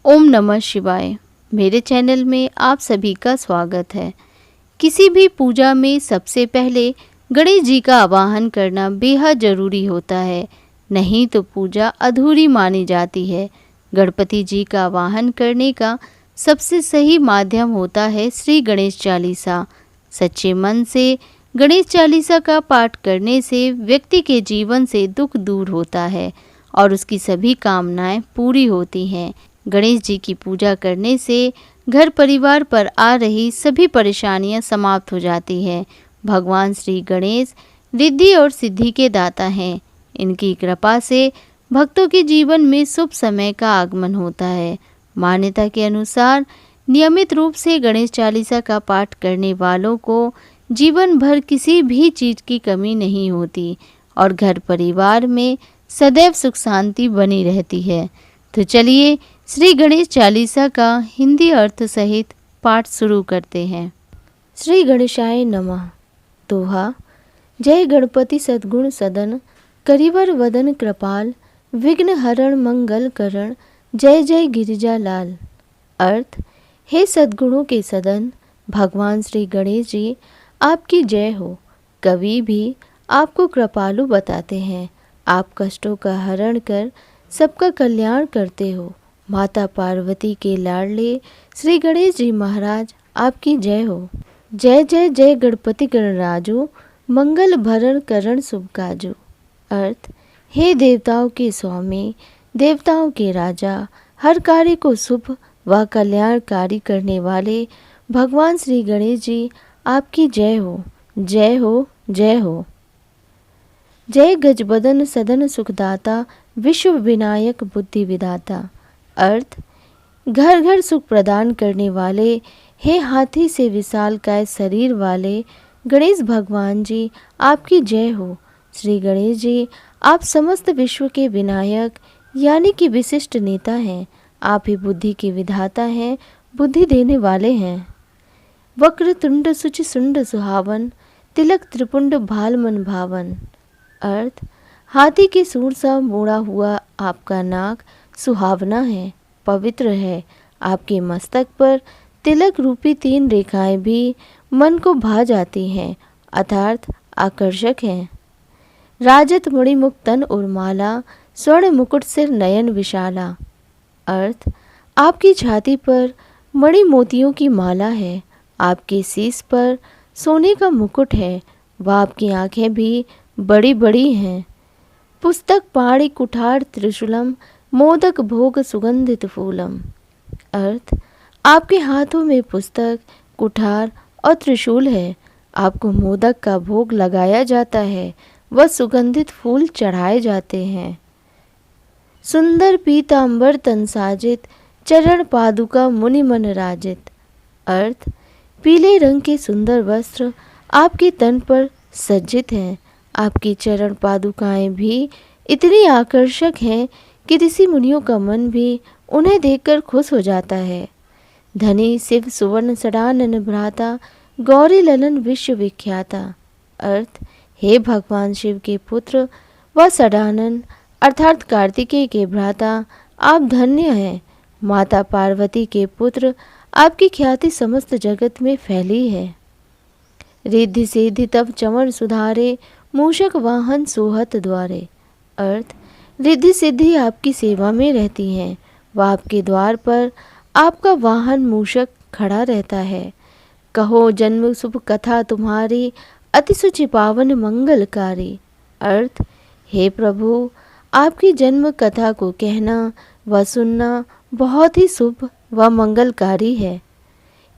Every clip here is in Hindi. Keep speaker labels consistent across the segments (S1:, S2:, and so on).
S1: ओम नमः शिवाय। मेरे चैनल में आप सभी का स्वागत है। किसी भी पूजा में सबसे पहले गणेश जी का आवाहन करना बेहद ज़रूरी होता है, नहीं तो पूजा अधूरी मानी जाती है। गणपति जी का आवाहन करने का सबसे सही माध्यम होता है श्री गणेश चालीसा। सच्चे मन से गणेश चालीसा का पाठ करने से व्यक्ति के जीवन से दुख दूर होता है और उसकी सभी कामनाएं पूरी होती हैं। गणेश जी की पूजा करने से घर परिवार पर आ रही सभी परेशानियां समाप्त हो जाती हैं। भगवान श्री गणेश रिद्धि और सिद्धि के दाता हैं। इनकी कृपा से भक्तों के जीवन में शुभ समय का आगमन होता है। मान्यता के अनुसार नियमित रूप से गणेश चालीसा का पाठ करने वालों को जीवन भर किसी भी चीज़ की कमी नहीं होती और घर परिवार में सदैव सुख शांति बनी रहती है। तो चलिए श्री गणेश चालीसा का हिंदी अर्थ सहित पाठ शुरू करते हैं।
S2: श्री गणेशाय नमः। दोहा। जय गणपति सद्गुण सदन, करिवर वदन कृपाल, विघ्न हरण मंगल करण, जय जय गिरिजा लाल। अर्थ। हे सद्गुणों के सदन भगवान श्री गणेश जी, आपकी जय हो। कवि भी आपको कृपालु बताते हैं। आप कष्टों का हरण कर सबका कल्याण करते हो। माता पार्वती के लाडले श्री गणेश जी महाराज, आपकी जय हो। जय जय जय गणपति गणराजो, मंगल भरण करण शुभ काजो। अर्थ। हे देवताओं के स्वामी, देवताओं के राजा, हर कार्य को शुभ व कल्याणकारी करने वाले भगवान श्री गणेश जी, आपकी जय हो, जय हो, जय हो। जय गजबदन सदन सुखदाता, विश्व विनायक बुद्धि विदाता। अर्थ। घर घर सुख प्रदान करने वाले, हे हाथी से विशालकाय शरीर वाले गणेश भगवान जी, आपकी जय हो। श्री गणेश जी, आप समस्त विश्व के विनायक यानी कि विशिष्ट नेता हैं। आप ही बुद्धि के विधाता हैं, बुद्धि देने वाले हैं। वक्रतुंड सुचि सुंड सुहावन, तिलक त्रिपुंड भाल मन भावन। अर्थ। हाथी के सूंड सा मोड़ा हुआ आपका नाक सुहावना है, पवित्र है। आपके मस्तक पर तिलक रूपी 3 रेखाएं भी मन को भा जाती हैं, अर्थात आकर्षक हैं। राजत मणिमुख तन और माला, स्वर्ण मुकुट सिर नयन विशाला। अर्थ। आपकी छाती पर मणि मोतियों की माला है, आपके शीश पर सोने का मुकुट है व आपकी आंखें भी बड़ी बड़ी हैं। पुस्तक पाणि कुठार त्रिशूलम, मोदक भोग सुगंधित फूलम। अर्थ। आपके हाथों में पुस्तक, कुठार और त्रिशूल है। आपको मोदक का भोग लगाया जाता है व सुगंधित फूल चढ़ाए जाते हैं। सुंदर पीतांबर तन साजित, चरण पादुका मुनि मन राजित। अर्थ। पीले रंग के सुंदर वस्त्र आपके तन पर सज्जित हैं। आपकी चरण पादुकाएं भी इतनी आकर्षक हैं कि ऋषि मुनियों का मन भी उन्हें देखकर खुश हो जाता है। धनी शिव सुवर्ण सडानन भ्राता, गौरी ललन विश्व विख्याता। अर्थ। हे भगवान शिव के पुत्र व सडानन अर्थात कार्तिकेय के भ्राता, आप धन्य हैं। माता पार्वती के पुत्र, आपकी ख्याति समस्त जगत में फैली है। रिद्धि सिद्धि तब चमन सुधारे, मूषक वाहन सोहत द्वारे। अर्थ। रिद्धि सिद्धि आपकी सेवा में रहती हैं व आपके द्वार पर आपका वाहन मूषक खड़ा रहता है। कहो जन्म शुभ कथा तुम्हारी, अति सुचि पावन मंगलकारी। अर्थ। हे प्रभु, आपकी जन्म कथा को कहना व सुनना बहुत ही शुभ व मंगलकारी है।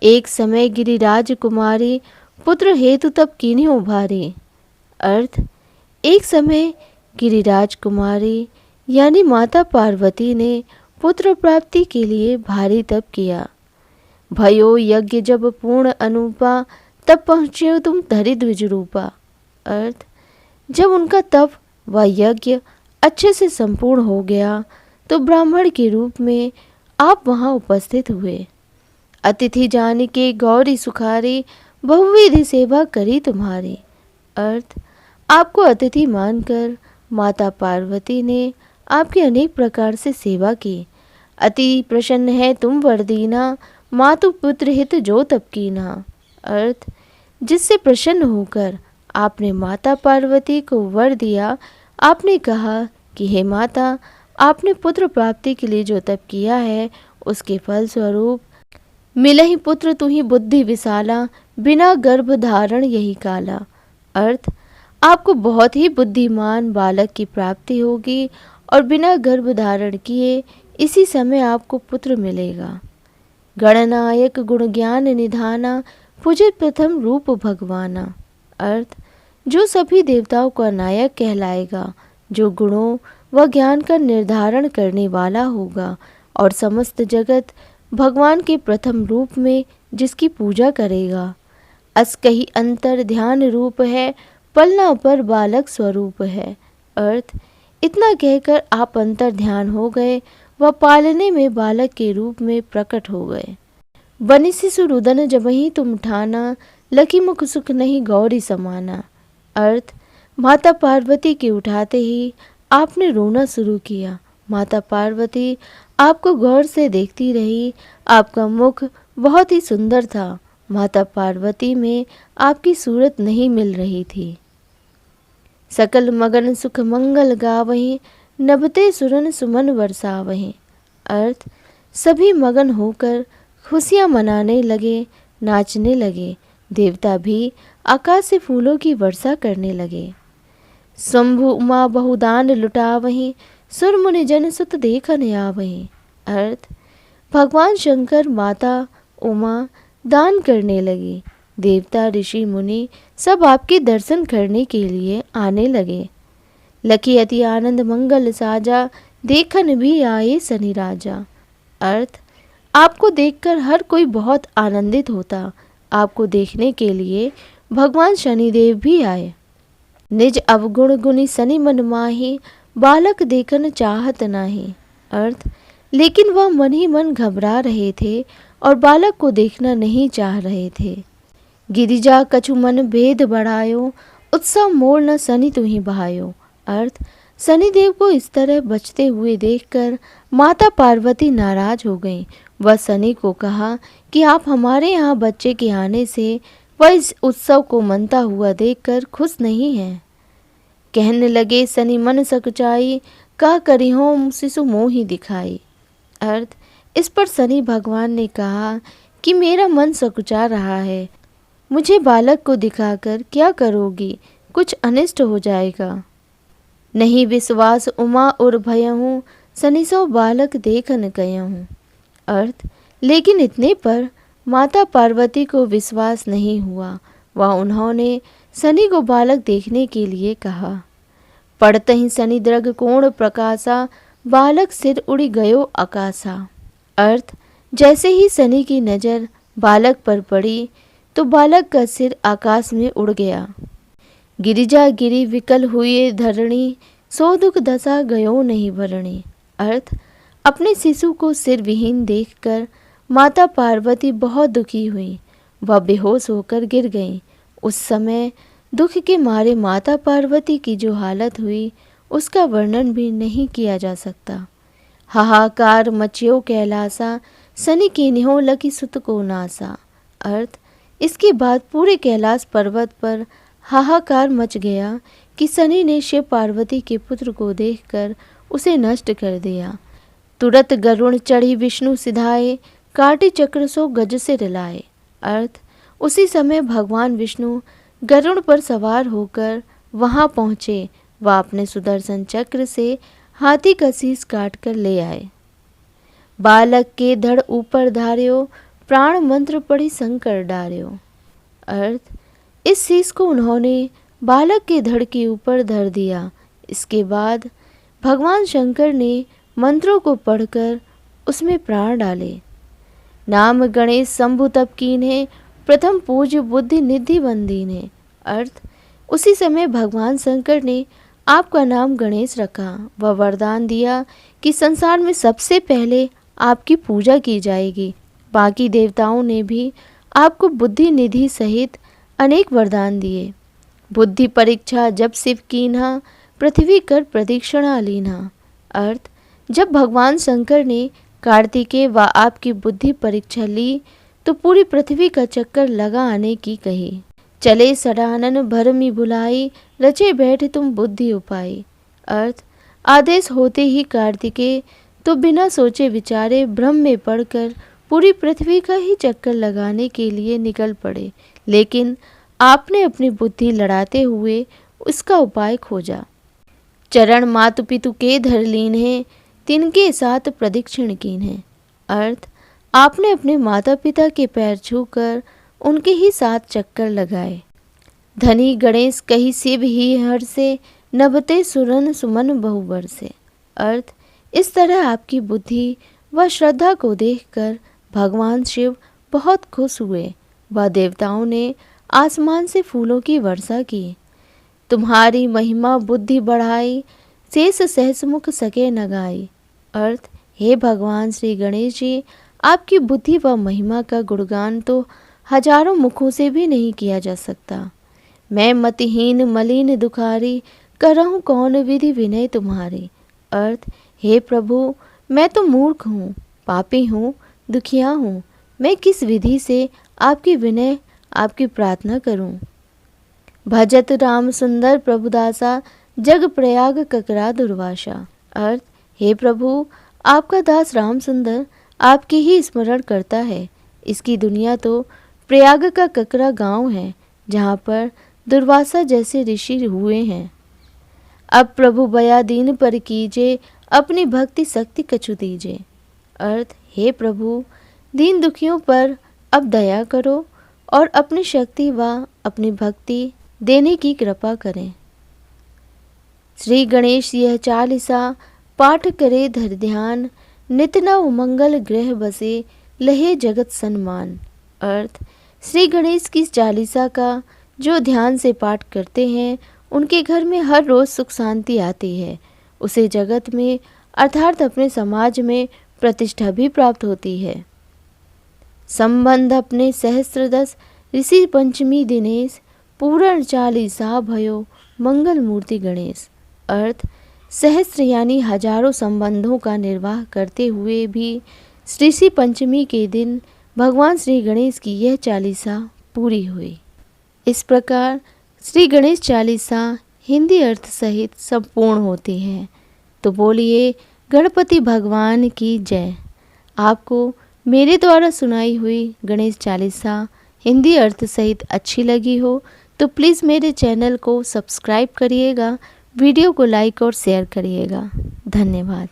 S2: एक समय गिरिराज कुमारी, पुत्र हेतु तब कीन्ही उभारी। अर्थ। एक समय गिरिराज कुमारी यानी माता पार्वती ने पुत्र प्राप्ति के लिए भारी तप किया। भयो यज्ञ जब पूर्ण अनुपा, तब पहुँचे तुम धरि द्विज रूपा। अर्थ। जब उनका तप व यज्ञ अच्छे से संपूर्ण हो गया तो ब्राह्मण के रूप में आप वहाँ उपस्थित हुए। अतिथि जान के गौरी सुखारी, बहुविधि सेवा करी तुम्हारी। अर्थ। आपको अतिथि मानकर माता पार्वती ने आपकी अनेक प्रकार से सेवा की। अति प्रसन्न है तुम वर दीना, मातु पुत्र हित जो तब कीना। अर्थ, जिससे प्रसन्न होकर आपने माता पार्वती को वर दिया। आपने कहा कि हे माता, आपने पुत्र प्राप्ति के लिए जो तप किया है उसके फल स्वरूप मिलहि पुत्र तुहि बुद्धि विशाला, बिना गर्भ धारण यही काला। अर्थ, आपको बहुत ही बुद्धिमान बालक की प्राप्ति होगी और बिना गर्भ धारण किए इसी समय आपको पुत्र मिलेगा। गणनायक गुण ज्ञान निधाना, पूजित प्रथम रूप भगवाना। अर्थ, जो सभी देवताओं का नायक कहलाएगा, जो गुणों व ज्ञान का निर्धारण करने वाला होगा और समस्त जगत भगवान के प्रथम रूप में जिसकी पूजा करेगा। अस कही अंतर ध्यान रूप है, पलना पर बालक स्वरूप है। अर्थ, इतना कहकर आप अंतर ध्यान हो गए व पालने में बालक के रूप में प्रकट हो गए। बनि शिशु रुदन जबहि तुम ठाना, लकी मुख सुख नहीं गौरी समाना। अर्थ, माता पार्वती के उठाते ही आपने रोना शुरू किया। माता पार्वती आपको गौर से देखती रही। आपका मुख बहुत ही सुंदर था। माता पार्वती में आपकी सूरत नहीं मिल रही थी। सकल मगन सुख मंगल गावहीं, नभते सुरन सुमन वर्षावहीं। अर्थ, सभी मगन होकर खुशियाँ मनाने लगे, नाचने लगे। देवता भी आकाश से फूलों की वर्षा करने लगे। शंभु उमा बहुदान लुटावहीं, सुर मुनि जन सुत देखन आवहीं। अर्थ, भगवान शंकर माता उमा दान करने लगे। देवता ऋषि मुनि सब आपके दर्शन करने के लिए आने लगे। लकी अति आनंद मंगल साजा, देखन भी आए शनि राजा। अर्थ, आपको देखकर हर कोई बहुत आनंदित होता। आपको देखने के लिए भगवान शनिदेव भी आए। निज अवगुण गुनी शनि मन माही, बालक देखन चाहत नाही। अर्थ, लेकिन वह मन ही मन घबरा रहे थे और बालक को देखना नहीं चाह रहे थे। गिरिजा कछु मन भेद बढ़ायो, उत्सव मोर न शनि तुहि बहायो। अर्थ, शनिदेव को इस तरह बचते हुए देखकर माता पार्वती नाराज हो गईं। वह शनि को कहा कि आप हमारे यहाँ बच्चे के आने से वह इस उत्सव को मनता हुआ देखकर खुश नहीं हैं। कहने लगे शनि मन सकुचाई, का करी हो शिशु मोहि दिखाई। अर्थ, इस पर शनि भगवान ने कहा कि मेरा मन सकुचा रहा है, मुझे बालक को दिखाकर क्या करोगी, कुछ अनिष्ट हो जाएगा। नहीं विश्वास उमा और भयहूँ, शनि सो बालक देखन गयहूँ। अर्थ, लेकिन इतने पर माता पार्वती को विश्वास नहीं हुआ। वह उन्होंने शनि को बालक देखने के लिए कहा। पड़ते ही शनि द्रग कोण प्रकाशा, बालक सिर उड़ी गयो आकाशा। अर्थ, जैसे ही शनि की नज़र बालक पर पड़ी तो बालक का सिर आकाश में उड़ गया। गिरिजा गिरी विकल हुए धरणी, सो दुख दशा गयो नहीं भरणी। अर्थ, अपने शिशु को सिर विहीन देखकर माता पार्वती बहुत दुखी हुई। वह बेहोश होकर गिर गईं। उस समय दुख के मारे माता पार्वती की जो हालत हुई उसका वर्णन भी नहीं किया जा सकता। हाहाकार मचियो कैलासा, शनि कीन्हो लकी सुत को नासा। अर्थ, इसके बाद पूरे कैलाश पर्वत पर हाहाकार मच गया कि शनि ने शिव पार्वती के पुत्र को देखकर उसे नष्ट कर दिया। तुरंत गरुण चढ़ी विष्णु सिधाए, काटी चक्र सो गज से रिलाए। अर्थ, उसी समय भगवान विष्णु गरुड़ पर सवार होकर वहां पहुँचे। वह अपने सुदर्शन चक्र से हाथी का शीश काट कर ले आए। बालक के धड़ ऊपर धार्यो, प्राण मंत्र पढ़ी शंकर डार्यो। अर्थ, इस शीश को उन्होंने बालक के धड़ के ऊपर धर दिया। इसके बाद भगवान शंकर ने मंत्रों को पढ़कर उसमें प्राण डाले। नाम गणेश शंभु तप कीन्हे, प्रथम पूज्य बुद्धि निधि बंदीने। अर्थ, उसी समय भगवान शंकर ने आपका नाम गणेश रखा। वह वरदान दिया कि संसार में सबसे पहले आपकी पूजा की जाएगी। बाकी देवताओं ने भी आपको बुद्धि निधि सहित अनेक वरदान दिए। बुद्धि परीक्षा जब शिव कीन्हा, पृथ्वी कर प्रदीक्षिणा लीन्हा। अर्थ, जब भगवान शंकर ने कार्तिकेय व आपकी बुद्धि परीक्षा ली तो पूरी पृथ्वी का चक्कर लगा आने की कही। चले सडानन भरमी भुलाई, रचे बैठे तुम बुद्धि उपाय। अर्थ, आदेश होते ही कार्तिकेय तो बिना सोचे विचारे भ्रम में पड़कर पूरी पृथ्वी का ही चक्कर लगाने के लिए निकल पड़े, लेकिन आपने अपनी बुद्धि लड़ाते हुए उसका उपाय खोजा। चरण मातु पितु के धर लीन है, तिनके साथ प्रदक्षिण कीन है। अर्थ, आपने अपने माता पिता के पैर छूकर उनके ही साथ चक्कर लगाए। धनी गणेश कही शिव ही हर से, नभते सुरन सुमन बहुवर से। अर्थ, इस तरह आपकी बुद्धि व श्रद्धा को देखकर भगवान शिव बहुत खुश हुए व देवताओं ने आसमान से फूलों की वर्षा की। तुम्हारी महिमा बुद्धि बढ़ाई, शेष सहसमुख सके न गाई। अर्थ, हे भगवान श्री गणेश जी, आपकी बुद्धि व महिमा का गुणगान तो हजारों मुखों से भी नहीं किया जा सकता। मैं मतिहीन मलिन दुखारी, करहूँ कौन विधि विनय तुम्हारी। अर्थ, हे प्रभु, मैं तो मूर्ख हूँ, पापी हूँ, दुखिया हूँ, मैं किस विधि से आपकी विनय आपकी प्रार्थना करूँ। भजत राम सुंदर प्रभुदासा, जग प्रयाग ककरा दुर्वासा। अर्थ, हे प्रभु, आपका दास राम सुंदर आपके ही स्मरण करता है। इसकी दुनिया तो प्रयाग का ककरा गांव है, जहाँ पर दुर्वासा जैसे ऋषि हुए हैं। अब प्रभु बया दीन पर कीजे, अपनी भक्ति शक्ति कछु दीजे। अर्थ, हे प्रभु, दीन दुखियों पर अब दया करो और अपनी शक्ति व अपनी भक्ति देने की कृपा करें। श्री गणेश यह चालीसा पाठ करे धर ध्यान, नित नव मंगल ग्रह बसे, लहे जगत सन्मान। अर्थ, श्री गणेश की चालीसा का जो ध्यान से पाठ करते हैं उनके घर में हर रोज सुख शांति आती है। उसे जगत में अर्थात अपने समाज में प्रतिष्ठा भी प्राप्त होती है। संबंध अपने सहस्त्रदश, ऋषि पंचमी दिनेश, पूर्ण चालीसा भयो मंगल मूर्ति गणेश। अर्थ, सहस्त्र यानी हजारों संबंधों का निर्वाह करते हुए भी ऋषि पंचमी के दिन भगवान श्री गणेश की यह चालीसा पूरी हुई। इस प्रकार श्री गणेश चालीसा हिंदी अर्थ सहित संपूर्ण होती है। तो बोलिए गणपति भगवान की जय। आपको मेरे द्वारा सुनाई हुई गणेश चालीसा हिंदी अर्थ सहित अच्छी लगी हो तो प्लीज़ मेरे चैनल को सब्सक्राइब करिएगा, वीडियो को लाइक और शेयर करिएगा। धन्यवाद।